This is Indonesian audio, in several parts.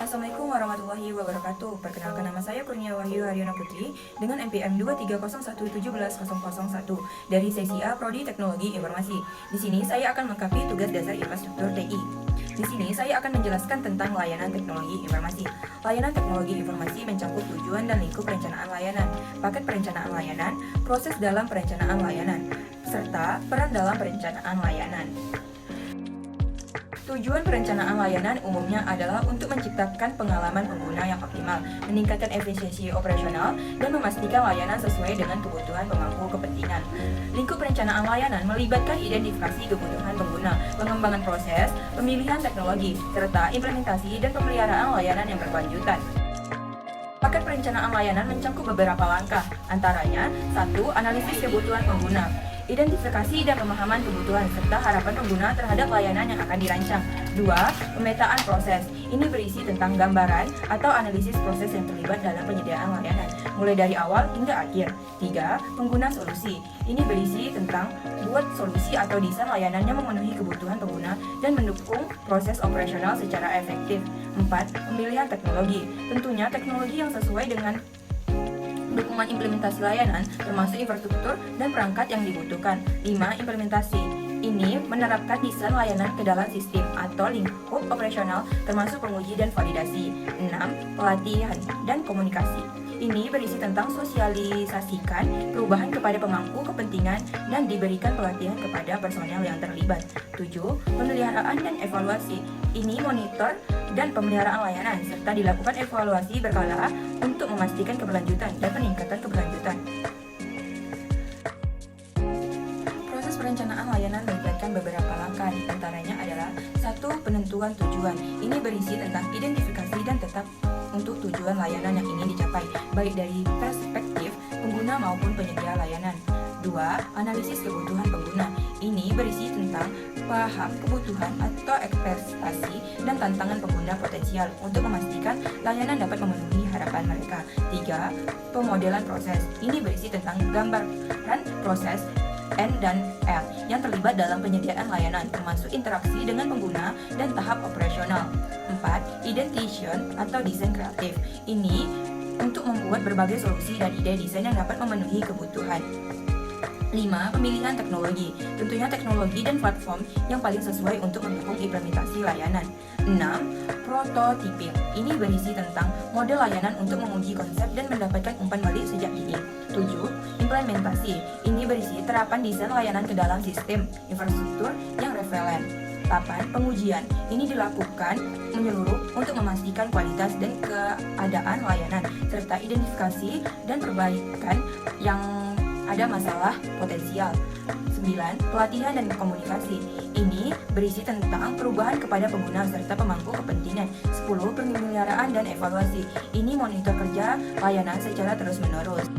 Assalamualaikum warahmatullahi wabarakatuh. Perkenalkan, nama saya Kurnia Wahyu Haryana Putri dengan NPM 230117001 dari sesi A Prodi Teknologi Informasi. Di sini saya akan melengkapi tugas dasar infrastruktur TI. Di sini saya akan menjelaskan tentang layanan teknologi informasi. Layanan teknologi informasi mencakup tujuan dan lingkup perencanaan layanan, paket perencanaan layanan, proses dalam perencanaan layanan, serta peran dalam perencanaan layanan. Tujuan perencanaan layanan umumnya adalah untuk menciptakan pengalaman pengguna yang optimal, meningkatkan efisiensi operasional, dan memastikan layanan sesuai dengan kebutuhan pemangku kepentingan. Lingkup perencanaan layanan melibatkan identifikasi kebutuhan pengguna, pengembangan proses, pemilihan teknologi, serta implementasi dan pemeliharaan layanan yang berkelanjutan. Paket perencanaan layanan mencakup beberapa langkah, antaranya 1. Analisis kebutuhan pengguna, identifikasi dan pemahaman kebutuhan serta harapan pengguna terhadap layanan yang akan dirancang. 2. Pemetaan proses. Ini berisi tentang gambaran atau analisis proses yang terlibat dalam penyediaan layanan, mulai dari awal hingga akhir. 3. Pengguna solusi. Ini berisi tentang buat solusi atau desain layanan yang memenuhi kebutuhan pengguna dan mendukung proses operasional secara efektif. 4. Pemilihan teknologi. Tentunya teknologi yang sesuai dengan dukungan implementasi layanan, termasuk infrastruktur dan perangkat yang dibutuhkan. 5. Implementasi. Ini menerapkan desain layanan ke dalam sistem atau lingkup operasional, termasuk penguji dan validasi. 6. Pelatihan dan komunikasi. Ini berisi tentang sosialisasikan perubahan kepada pemangku kepentingan dan diberikan pelatihan kepada personel yang terlibat. 7. Pemeliharaan dan evaluasi. Ini monitor dan pemeliharaan layanan, serta dilakukan evaluasi berkala untuk memastikan keberlanjutan dan peningkatan keberlanjutan. Proses perencanaan layanan melibatkan beberapa langkah, di antaranya adalah 1. Penentuan tujuan. Ini berisi tentang identifikasi dan tetap untuk tujuan layanan yang ingin dicapai, baik dari perspektif pengguna maupun penyedia layanan. 2. Analisis kebutuhan pengguna. Ini berisi tentang paham kebutuhan atau ekspektasi dan tantangan pengguna potensial untuk memastikan layanan dapat memenuhi harapan mereka. 3. Pemodelan proses. Ini berisi tentang gambaran proses N dan L yang terlibat dalam penyediaan layanan, termasuk interaksi dengan pengguna dan tahap operasional. 4. Identification atau desain kreatif. Ini untuk membuat berbagai solusi dan ide desain yang dapat memenuhi kebutuhan. 5. Pemilihan teknologi. Tentunya teknologi dan platform yang paling sesuai untuk mendukung implementasi layanan. 6. Prototyping. Ini berisi tentang model layanan untuk menguji konsep dan mendapatkan umpan balik sejak dini. 7. Implementasi. Ini berisi terapan desain layanan ke dalam sistem infrastruktur yang relevan. 8. Pengujian. Ini dilakukan menyeluruh untuk memastikan kualitas dan keadaan layanan, serta identifikasi dan perbaikan yang ada masalah potensial. 9. Pelatihan dan komunikasi. Ini berisi tentang perubahan kepada pengguna serta pemangku kepentingan. 10. Pemeliharaan dan evaluasi. Ini monitor kerja layanan secara terus-menerus.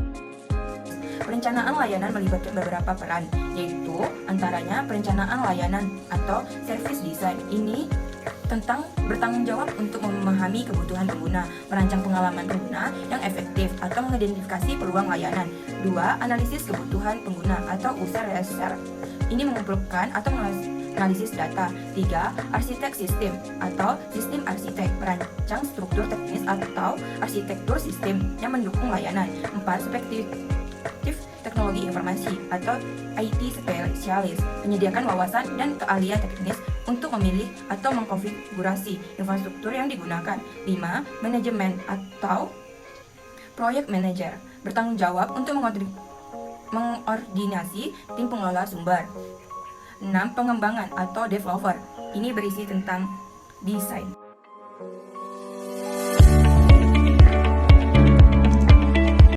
Perencanaan layanan melibatkan beberapa peran, yaitu antaranya perencanaan layanan atau service design. Ini tentang bertanggung jawab untuk memahami kebutuhan pengguna, merancang pengalaman pengguna yang efektif, atau mengidentifikasi peluang layanan. 2. Analisis kebutuhan pengguna atau user research. Ini mengumpulkan atau analisis data. 3. Arsitek sistem atau sistem arsitek, merancang struktur teknis atau arsitektur sistem yang mendukung layanan. 4. Perspektif teknologi informasi atau IT spesialis, menyediakan wawasan dan keahlian teknis untuk memilih atau mengkonfigurasi infrastruktur yang digunakan. 5. Manajemen atau project manager, bertanggung jawab untuk mengordinasi tim pengelola sumber. 6. Pengembangan atau developer, ini berisi tentang desain,